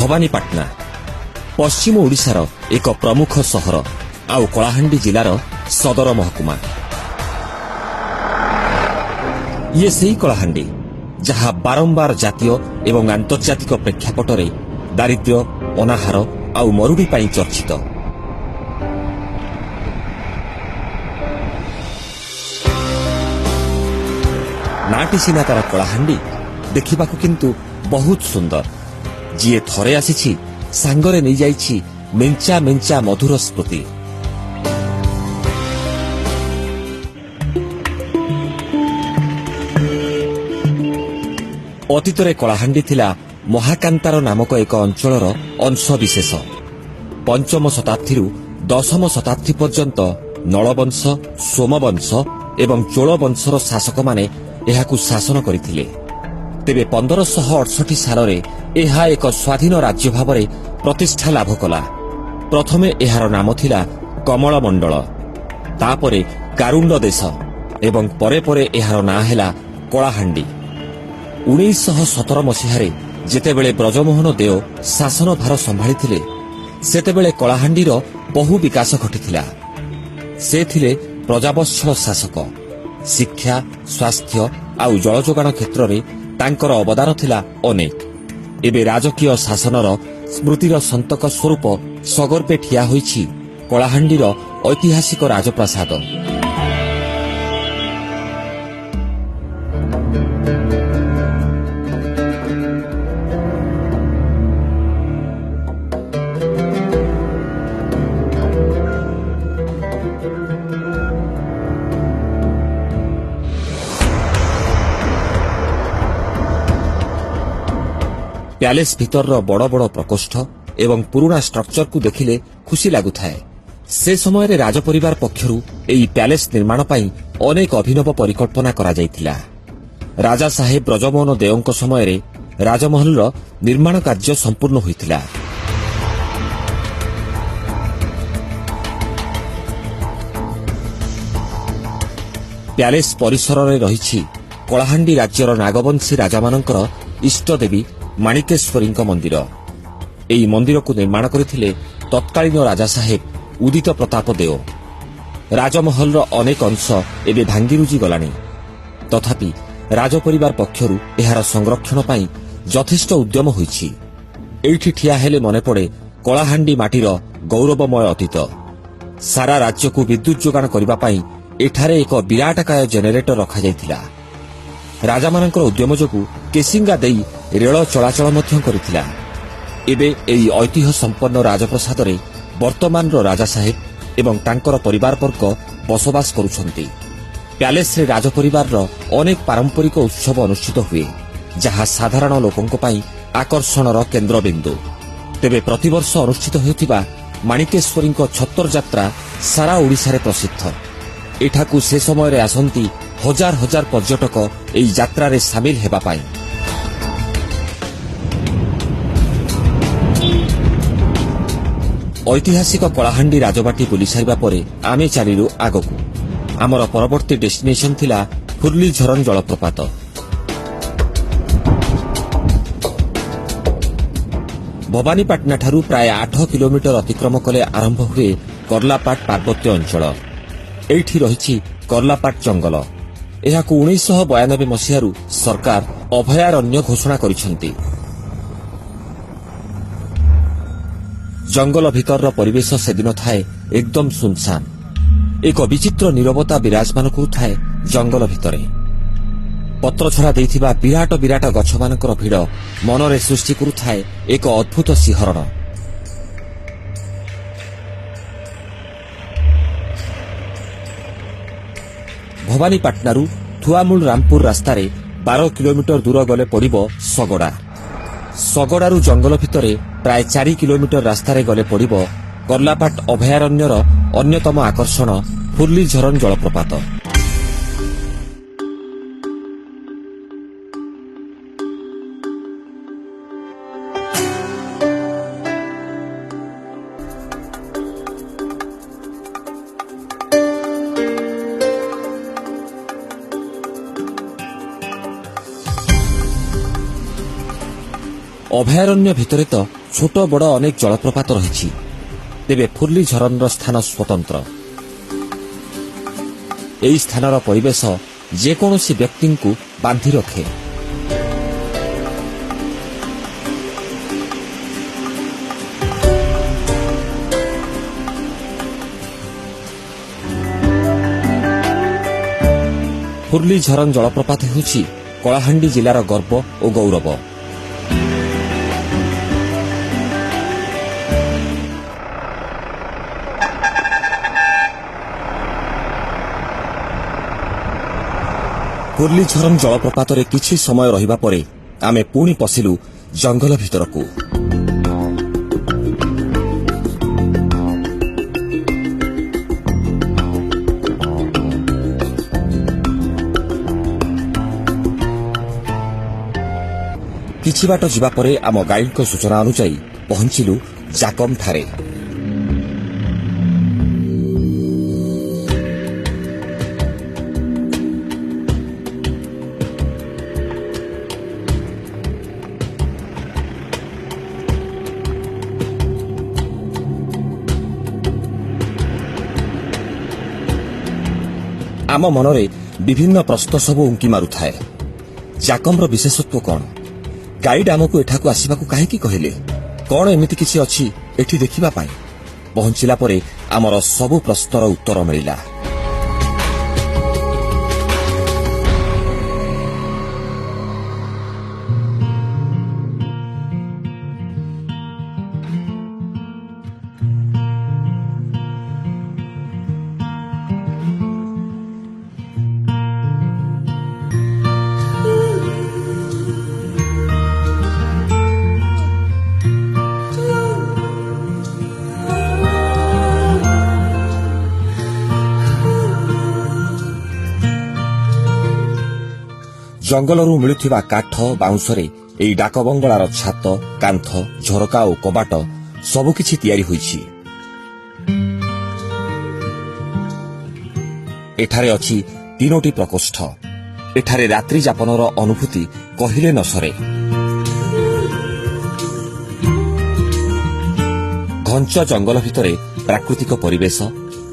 भवानीपाटना पश्चिम ओडिशार एक प्रमुख सहर आउ कलाहांडी जिलार सदर महकुमा। ये सही कलाहांडी जहाँ बारंबार जातीय एवं आंतर्जातिक प्रेक्षापटरे दारिद्र्य अनाहार आउ मरुड़ी पाई चर्चित। नाटी सिना तार कलाहांडी देखिबाकू किंतु बहुत सुंदर। जीए थरे आसीछि सांगरे नहीं जाइछि मेंचा मेंचा मधुर स्मृति। अतीतरे कलाहांडी थिला महाकांतार नामक एक अंचलर अंशविशेष। पंचम शताब्दी 10म शताब्दी पर्यंत नलवंश सोमवंश एवं चोल वंशर शासक माने एहाकू शासन करथिले। तेबे 1568 सालरे एहा एक स्वाधीन राज्य भावरे प्रतिष्ठा लाभ कला। प्रथमे एहार नाम थिला कमल मंडल, तापरे कारुंड देश एवं परे परे एहार ना हेला कलाहांडी। 1917 मसीहारे जेतेबेले ब्रजमोहन देव शासन भार संभाळिथिले सेतेबेले कलाहांडीर बहु विकास घटिथिला। से थिले प्रजावत्सल शासक। शिक्षा स्वास्थ्य आउ जलजोगाण क्षेत्र में तांकर अवदान थिला अनेक। एबे राजकीय शासनर स्मृतिर संतक स्वरूप सगर्पे ठिया होईछि कलाहांडीर ऐतिहासिक राजप्रासाद। प्यालेस भीतर बड़ बड़ प्रकोष्ठ एवं पुराना स्ट्रक्चर को देखिले खुशी लगुथाए। से समय रे राजपरिवार पक्षरु एई प्यालेस निर्माण पाई अनेक अभिनव परिकल्पना करा जायतिला। राजा साहेब ब्रजमोहन देवଙ୍କ समय रे राजमहलर निर्माण कार्य संपूर्ण होइतिला। प्यालेस परिसर रे रहिछि कलाहांडी राज्यर नागवंशी राजामानंकर इष्टदेवी मानिकेश्वरी मंदिर। एई मंदिर को निर्माण करथिले तत्कालीन राजा साहेब उदित प्रताप देव। राजमहलर अनेक अंश एबे भांगीरुजी गलानी, तथापि राजपरिवार पक्षरु एहार संरक्षण पाई यथेष्ट उद्यम होईछि। एइठी ठिया हेले मने पड़े कलाहांडी माटीर गौरवमय अतीत। सारा राज्य को विद्युत जोगाण करिबा पाई एठारे एक विराटकाय जेनेरेटर रखा जायतिला। राजामानंकर उद्यम जोगु केसिंगा देई रेल चलाचल मध्य करिथिला। एबे एई ऐतिह्य संपन्न राजप्रसाद रे वर्तमान राजा साहेब एवं तांकर परिवार वर्ग बसवास करुछंती। प्यालेस रे राजपरिवार अनेक पारंपरिक उत्सव अनुष्ठित हुए, जहाँ साधारण लोकंक पाई आकर्षणर केन्द्रबिंदु। तेबे प्रतिवर्ष अनुष्ठित हेउथिबा मानिकेश्वरी छत्तर यात्रा सारा ओडिशा रे प्रसिद्ध। एठाकू से समय रे आसंती हजार हजार पर्यटक एई यात्रा रे शामिल हेबा पाई। ऐतिहासिक कलाहांडी राजबाटी बुली सारिबा परे आमे चालिलु आगकू। आमर परवर्ती डेस्टिनेशन थिला phurlijharan जलप्रपात। भवानीपाटना ठारू प्राय 8 किलोमीटर अतिक्रम कले आरंभ हुए कर्लापाट पार्वत्य अंचल। एठी रहिछि कर्लापाट जंगल। एहाकू 1992 मसीहारू सरकार अभयारण्य घोषणा करिसंती। जंगल भीतर परिवेश सेदिन थाए एकदम सुनसान। एक विचित्र नीरवता विराजमान करुथाए जंगल भितरे। पत्र छड़ा देइथिबा विराट विराट गछमानकर भिड़ मनरे सृष्टि करुथाए एक अद्भुत सिंहरण। भवानीपाटनारू थुआमूल रामपुर रास्तार 12 किलोमीटर दूर गले पड़िबो सगड़ा। सगड़ारू जंगल भितरे प्राय 4 किलोमीटर रास्तार गले पड़िबो कर्लापाट अभयारण्यर अन्यतम आकर्षण phurlijharan जलप्रपात। अभयारण्य भितरे तो छोट बड़ अनेक जलप्रपात रही तेबे फुर्लीझरणर स्थान स्वतंत्र। यही स्थानर परिवेश जेकोसी व्यक्ति को बांधि रखे। फुर्लीझरण जलप्रपात होउछि कलाहांडी जिलार गर्व और गौरव। फुर्लीझरण जलप्रपात रे किछि समय रहिबा परे आमे पुणी पसिलु जंगल भितरकू। किछि बाट जिबा परे आम गाइड को सूचना अनुसार पहुंचिलु जाकम ठारे। आम मनरे विभिन्न प्रश्न सब उंकी मारुथाए। जाकमर विशेषत्व कौन? गाइड आमको एठाकू आसिबाकू काहेकि कहिले? कौन एमिति किछि अछि एठी देखिबा पाई? पहुंचिला परे आमर सबु प्रश्नर उत्तर मिलिला। जंगलरू मिलुथिबा काठ बाउंसरे एई डाकबंगलार छात कांथ झरका और कबाट सबुकिछि तैयारी होईछि। एठारे अछि 3टी प्रकोष्ठ। एठारे रात्रि जापनर अनुभूति कहिले न सरे। घंच जंगल भितरे प्राकृतिक परिवेश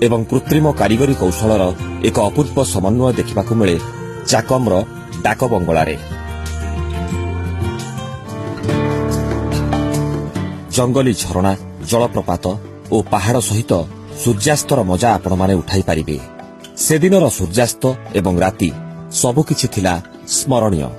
एवं कृत्रिम कारीगरी कौशलर एक अपूर्व समन्वय देखिबाकू मिले जाकमर डाक बंगलारे। जंगली झरणा जलप्रपात और पहाड़ सहित सूर्यास्तर मजा आपण माने उठाई पारिबे। से दिनर सूर्यास्त एवं राति सबुकिछि थिला स्मरणीय।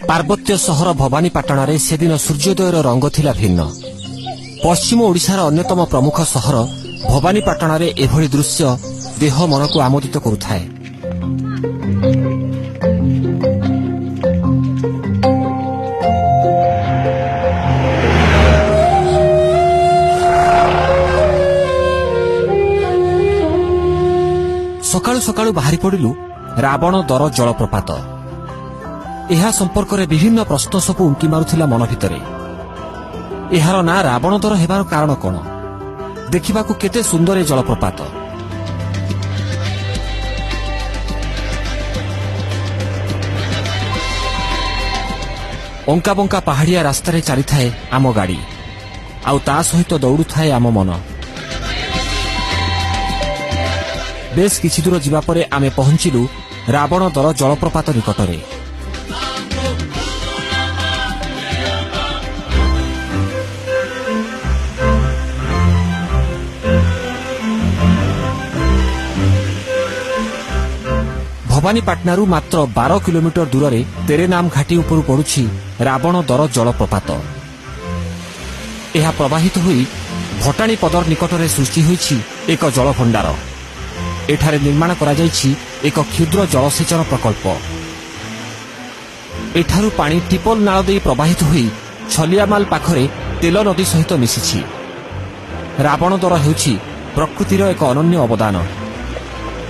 पार्वत्य सहर भवानीपाटण से दिन सूर्योदयर रंग थिला भिन्न। पश्चिम ओडिशार अन्यतम प्रमुख सहर भवानीपाटण एभली दृश्य देह मन को आमोदित करुथाए। सकाळु सकाळु बाहरी पड़िलु रावण दर जलप्रपात। यह संपर्क में विभिन्न प्रश्न सब उंकी मारुथिला मन भितरे। एहार ना रावण दर हेबार कारण कौन? देखिबाकू केते सुंदर जलप्रपात। अंका बंका पहाड़िया रास्तार चली थाए आम गाड़ी आउ ता सहित दौड़ू थाए आम मन। बेस किछि दूर जिबा परे आमे पहुंचिलु रावण दर जलप्रपात निकटरे। भवानीपाटनारू मात्र 12 किलोमीटर दूर रे तेरेनाम घाटी उपरू पड़ुछि रावण दर जलप्रपात। यह प्रवाहित होई भटाणी पदर निकटरे सृष्टि होईछि एक जलभंडार। एठारे निर्माण करा जाईछि एक क्षुद्र जलसेचन प्रकल्प। एठारु पानी टिपल नाल दे प्रवाहित होई छलियामाल पाखरे तेल नदी सहित मिशिछि। रावण दर हेउछि प्रकृतिर एक अनन्य अवदान।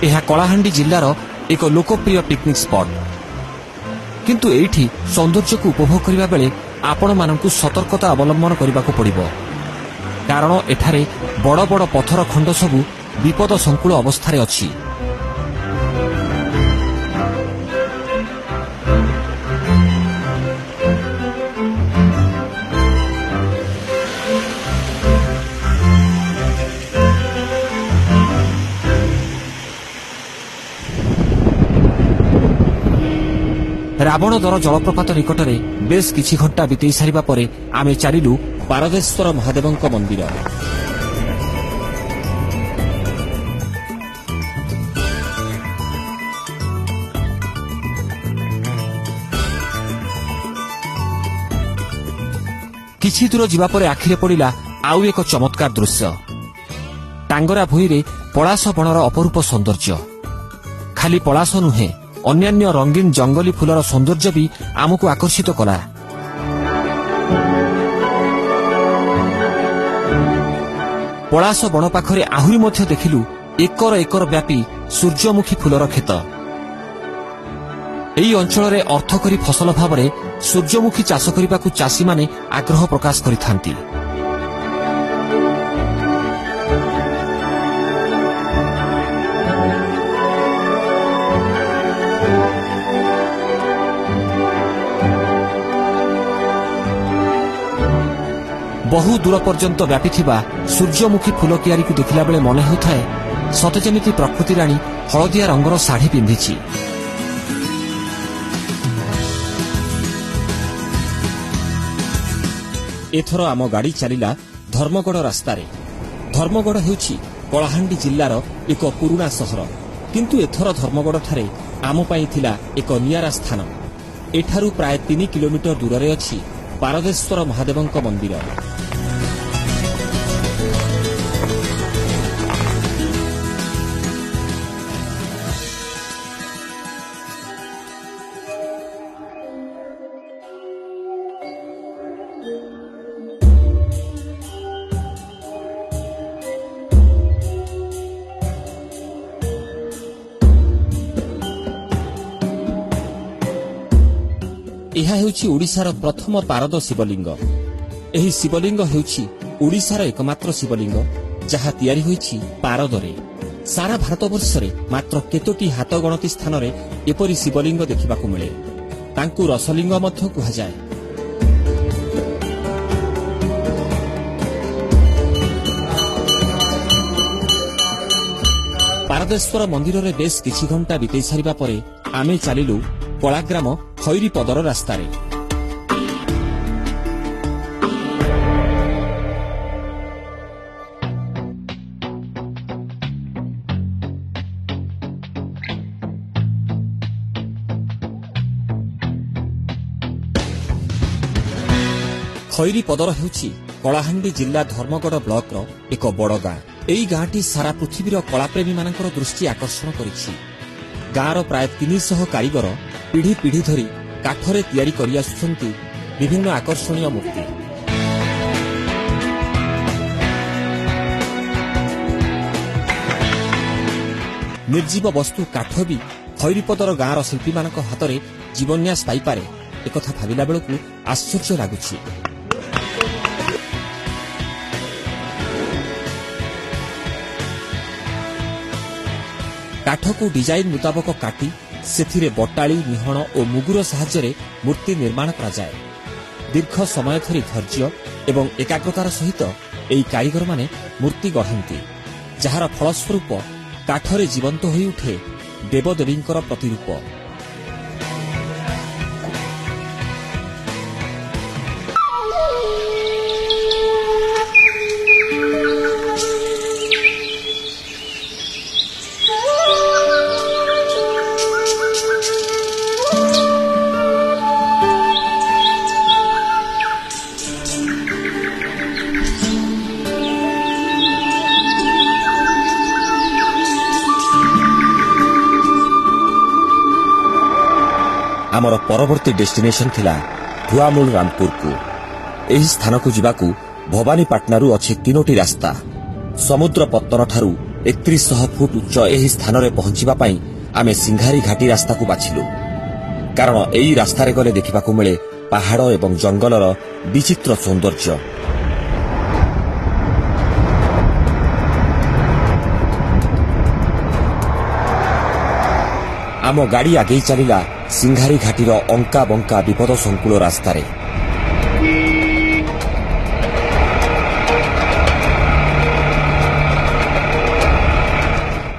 यह कलाहांडी जिल्लार एक लोकप्रिय पिकनिक स्पॉट। किंतु एठी सौंदर्य को उपभोग करिबा बेले आपण मानकु सतर्कता अवलंबन करिबाकु पड़िबो, कारण एठारे बड़ बड़ पत्थर खंड सबु विपद संकुल अवस्थारे अछि। रावण दर जलप्रपात निकटरे बेस किछि घंटा बितई सारिबा परे आमे चलिलु पारदेश्वर महादेवंक मंदिर। किछि दूर जिबा परे आखिरे पड़िला आउ एक चमत्कार दृश्य। टांगरा भूईरे पलाश बनर अपरूप सौंदर्य। खाली पलाश नुहे, अन्यान्य रंगीन जंगली फूलर सौंदर्य भी आमको आकर्षित कला। पलाश बण पाखरे आहुरी मध्य देखिलु एकर एकर व्यापी सूर्यमुखी फूलर खेत। एई अंचलरे अर्थकरी फसल भावरे सूर्यमुखी चाष करिबाकु चाषी माने आग्रह प्रकाश करिथांती। बहु दूर पर्यंत व्यापी सूर्यमुखी फूल कियारी को देखिला बेले मन होता है सते जेमिति प्रकृति राणी हलदिया रंगर शाढ़ी पिंधिछि। एथर आम गाड़ी चलिला धर्मगढ़ रास्तारे। धर्मगढ़ हेउछि कलाहांडी जिल्लार एक पुराना सहर, किंतु एथर धर्मगढ़ ठारे आम पई थिला एक नियारा स्थान। एठारु प्राय 3 किलोमीटर दूर अछि पारदेश्वर महादेवंक मंदिर। यह हेउछि ओडिशार प्रथम पारद शिवलिंग। एही शिवलिंग हेउछि ओडिशार एकमात्र शिवलिंग जहा तयारी होइछि पारदरे। सारा भारतवर्षरे मात्र केतोटी हाथ गणती स्थान रे एपरि शिवलिंग देखिबाकू मिले। तांकु रसलिंग मध्य कुहा जाय। पारदेश्वर मंदिर रे बेस किछि घंटा बितई सारिबा परे आमे चलिलु कलाग्राम खैरीपदर रास्तारे। खैरीपदर हेउछि कलाहांडी जिल्ला धर्मगढ़ ब्लॉक एक बड़ गाँ। एई गाँटी सारा पृथ्वीर कलाप्रेमी मानकर दृष्टि आकर्षण करिछि। गाँर प्राय 300 कारीगर पीढ़ी पीढ़ी धरी काठरे तयारी करि आसुछन्ति विभिन्न आकर्षणीय मूर्ति। निर्जीव वस्तु काठ भी खैरीपदर गाँर शिल्पी मानक हातरे जीवन्यास पाइपारे एकथा भाविला बेलकु आश्चर्य लागुछि। काठ को डिजाइन मुताबक काटी सेथिरे बटाली निहण और मुगुर साहाय्य मूर्ति निर्माण करा जाए। दीर्घ समय धरी धैर्य एवं एकाग्रतार सहित एई कारीगर माने मूर्ति गढ़ंती, जार फलस्वरूप काठरे जीवंत होई उठे देवदेवींकर प्रतिरूप। आमर परवर्ती डेस्टिनेशन थिला धुआमूल रामपुर को। एही स्थान को जिबाकू भवानीपाटनारू अछि 3टी रास्ता। समुद्र पत्तन ठारू 3100 फुट उच्च एही स्थान रे पहुंचिबा पई आमे सिंघारी घाटी रास्ता को बाछिलु, कारण एही रास्ता रे गले देखिबाकू मिले पहाड़ एवं जंगलर विचित्र सौंदर्य। आम गाड़ी आगे चलिला सिंघारी घाटीर अंका बंका विपद संकुल रास्तार।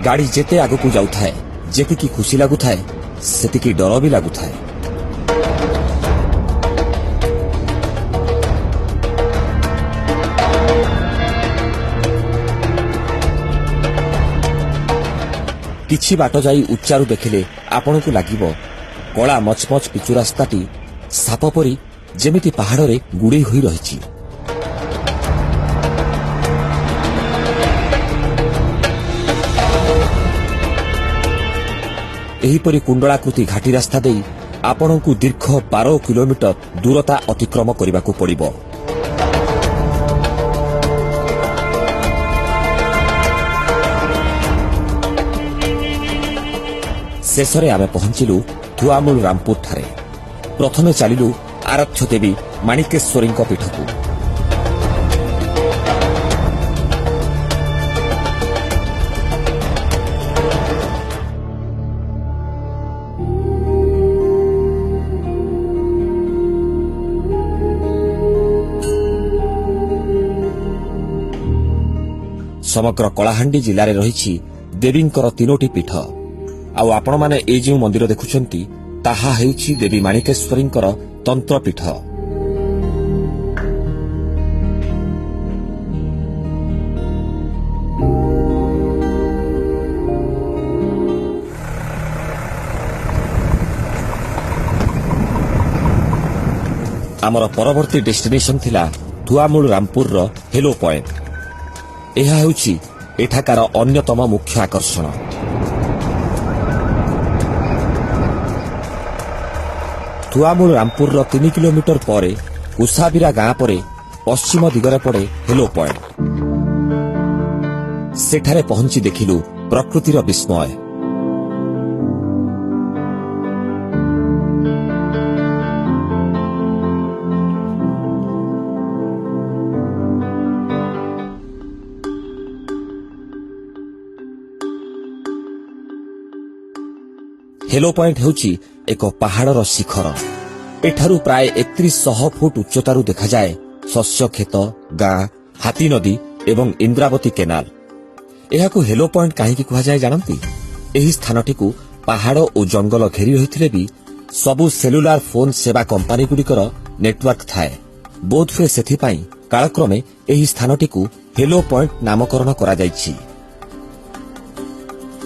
गाड़ी जेते आगकू जाउथाए, जेतिकी खुशी लागुथाए सेतिकी डर भी लागुथाए। किछि बाट जाई उच्चारू देखिले आपनकू लागिबो कला मचमच पिचु रास्ताटी साप परी जेमिति पहाड़ रे गुड़े होई रहिछि। एहीपरी कुंडलाकृति घाटी रास्ता देई आपनकू दीर्घ 12 किलोमीटर दूरता अतिक्रम करिबाकू पड़िबो। शेषरे आमे पहुंचिलु धुआमूल रामपुर ठारे। प्रथमे चलिलु आराध्य देवी मानिकेश्वरी पीठकू। समग्र कलाहांडी जिले रही देवींकर 3टी पीठ। आउ आपण माने ए जो मंदिर देखुछंती ताहा हेउछि देवी मानिकेश्वरींकर तंत्रपीठ। आमर परवर्ती डेस्टिनेशन थिला धुआमूल रामपुर रो हेलो पॉइंट। एहा हेउछि एठाकार अन्यतम मुख्य आकर्षण। धुआमूल रामपुर 3 किलोमीटर परे उषाबिरा गाँ परे पश्चिम दिगरे पड़े हेलो पॉइंट। सेठारे पहुंची देखिलु प्रकृतिर विस्मय। हेलो पॉइंट हेउछि एक पहाड़र शिखर। एठारू प्राय 3100 फुट उच्चतारू देखा जाए शस्य खेत, गाँ, हाथी नदी एवं इंद्रावती केनाल। एहाकू हेलो पॉइंट काहेकि कुहा जाए जानंती? एही स्थानटीकू पहाड़ और जंगल घेरी रहिथिले भी सबु सेलुलार फोन सेवा कंपानी गुड़िकर नेटवर्क थाए। बोधहुए सेथिपाई कालक्रमे एही स्थानटीकू हेलो पॉइंट नामकरण करा जाइछि।